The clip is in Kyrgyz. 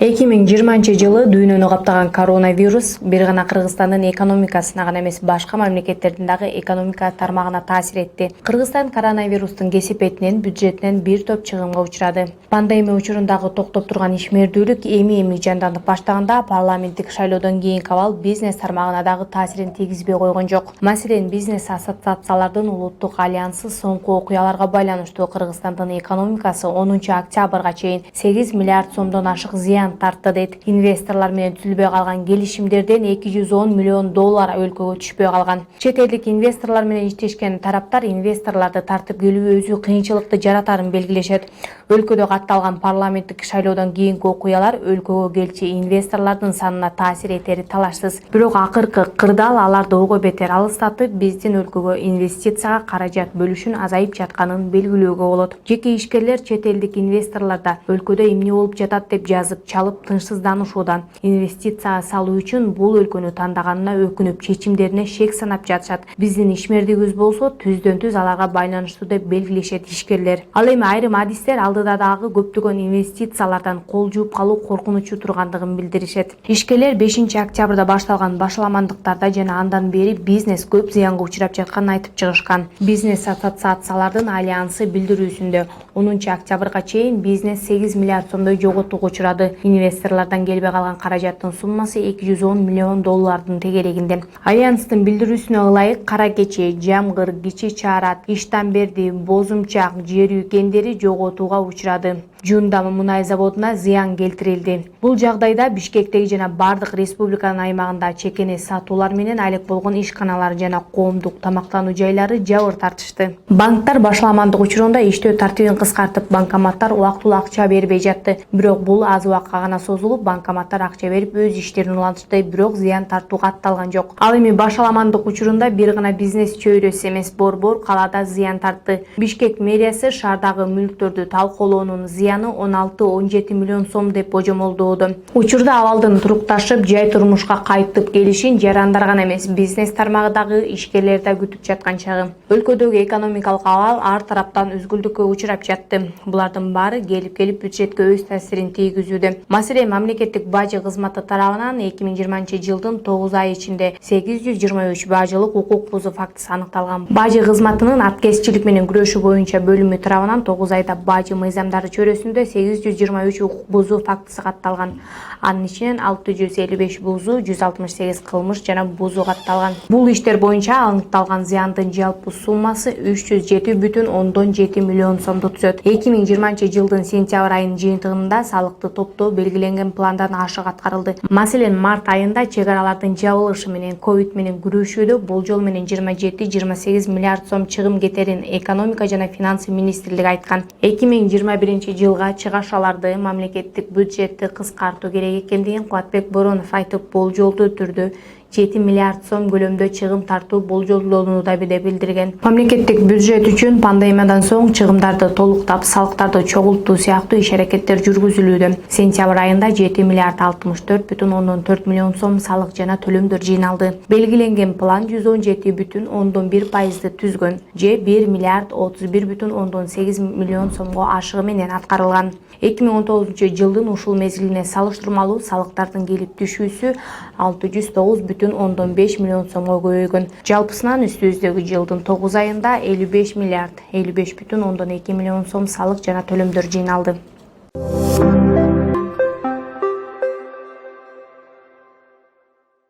2020-жылы дүйнөнү каптаган коронавирус бир гана Кыргызстандын экономикасына гана эмес, башка мамлекеттердин дагы экономика тармагына таасир этти. Кыргызстан коронавирустун кесепетинен, бюджетинен бир топ чыгымга учурады. Пандемия учурундагы токтоп турган ишмердүүлүк эми жанданып баштаганда парламенттик шайлоодон кийинки абал бизнес тармагына дагы таасирин тийгизбей койгон жок. Маселен, бизнес ассоциациялардын улуттук альянсы соңку окуяларга байланыштуу Кыргызстандын экономикасы 10-октябрга чейин 8 миллиард сомдон ашык зыян тартты дейт. Инвесторлор менен түзүлбөй калган келишимдерден 210 миллион доллар өлкөгө түшпөй калган. Чет элдик инвесторлор менен иштешкен тараптар инвесторлорду тартып келүү өзү кыйынчылыкты жаратарын белгилешет. Өлкөдө катталган парламенттик шайлоодон кийинки окуялар өлкөгө келчү инвесторлордун санына таасир этери талашсыз. Бирок акыркы кырдаал аларды ого бетер алыстатып, биздин өлкөгө инвестицияга каражат бөлүшүн азайып жатканын белгилөөгө болот. Жеке ишкерлер чет элдик инвесторлорда өлкөдө эмне болуп жатат деп жазып чалып тынчсызданышуудан. Инвестицияга салуу үчүн бул өлкөнү тандаганына өкүнүп, чечимдерине шек санап жатышат. Биздин ишмердигибиз болсо түздөн түз аларга байланыштуу деп белгилешет ишкерлер. Ал эми айрым адистер алдыда дагы көптөгөн инвестициялардан кол жууп калуу коркунучу тургандыгын билдиришет. Ишкерлер 5-октябрда башталган башаламандыктарда жана андан бери бизнес көп зыянга учурап жатканын айтып чыгышкан. Бизнес ассоциациялардын альянсы билдирүүсүндө 10-октябрга чейин бизнес 8 миллиард сомдой жоготууга учурады. Инвесторлордон келбей калган каражаттын суммасы 210 миллион доллардын тегерегинде. Альянстын билдирүүсүнө ылайык Кара Кечи, Жамгыр, Кичи Чаарат, Иштанберди, Бозумчак жер үйкендери жоготууга учурады. Жунда мунай заводуна зыян келтирилди. Бул жагдайда Бишкектеги жана бардык республиканын аймагында чекене сатуулар менен айлык болгон ишканалар жана коомдук тамактануу жайлары жабыр тартышты. Банктар башаламандык учурунда иштөө тартибин кыскартып, банкоматтар убактылуу акча бербей жатты. Бирок бул аз убакка гана созулуп, банкоматтар акча берип өз иштерин улантышты, бирок зыян тартууга атталган жок. Ал эми башаламандык учурунда бир гана бизнес чөйрөсү эмес, борбор калаада зыян тартты. Бишкек мэриясы шаардагы мүлктөрдү талкоолоонун зыяны 16-17 миллион сом деп божомолдоодо. Учурда абалдын турукташып, жай турмушка кайтып келишин жарандар гана эмес, бизнес тармагындагы ишкерлер да күтүп жаткан чагы. Өлкөдөгү экономикалык абал ар тараптан үзгүлдүккө учурап жатты. Булардын баары келип бюджетке өз таасирин тийгизүүдө. Маселен, мамлекеттик бажы кызматы тарабынан 2020-жылдын 9 ай ичинде 823 бажылык укук бузуу фактысы аныкталган. Бажы кызматынын аткезчилик менен күрөшүү боюнча бөлүмү тарабынан 9 айда бажы мыйзамдары чөйрөсүндө 823 укук бузуу фактысы катталган. Анын ичинен 655 бузуу, 168 кылмыш жана бузуу катталган. Бул иштер боюнча аныкталган зыяндын жалпы суммасы 307,7 миллион сомду түзөт. 2020-жылдын сентябрь айынын жыйынтыгында салыкты топтоо белгиленген пландан ашык аткарылды. Маселен, март айында чек аралардын жабылышы менен ковид менен күрөшүүдө болжол менен 27-28 миллиард сом чыгым кетерин экономика жана финансы министрлиги айткан. 2021-жылга чыгашаларды мамлекеттик бюджетти кыскартуу керек экендигин Кубатбек Боронов айтып, болжолдуу түрдө 7 миллиард сом көлөмдө чыгым тартуу болжолдонууда деп билдирген. Мамлекеттик бюджет үчүн пандемиядан соң чыгымдарды толуктап, салыктарды чогултуу сыяктуу иш-аракеттер жүргүзүлүүдө. Сентябрь айында 7 миллиард 64,4 миллион сом салык жана төлөмдөр жыйналды. Белгиленген план 117,1% түзгөн же 1 миллиард 31,8 миллион сомго ашыгы менен аткарылган. 2019-жылдын ушул мезгилине салыштырмалуу салыктардын келип түшүүсү 609,5 миллион сомго көбөйгөн. Жалпысынан үстүбүздөгү жылдын 9 айында 55 миллиард 55,2 миллион сом салык жана төлөмдөр жыйналды.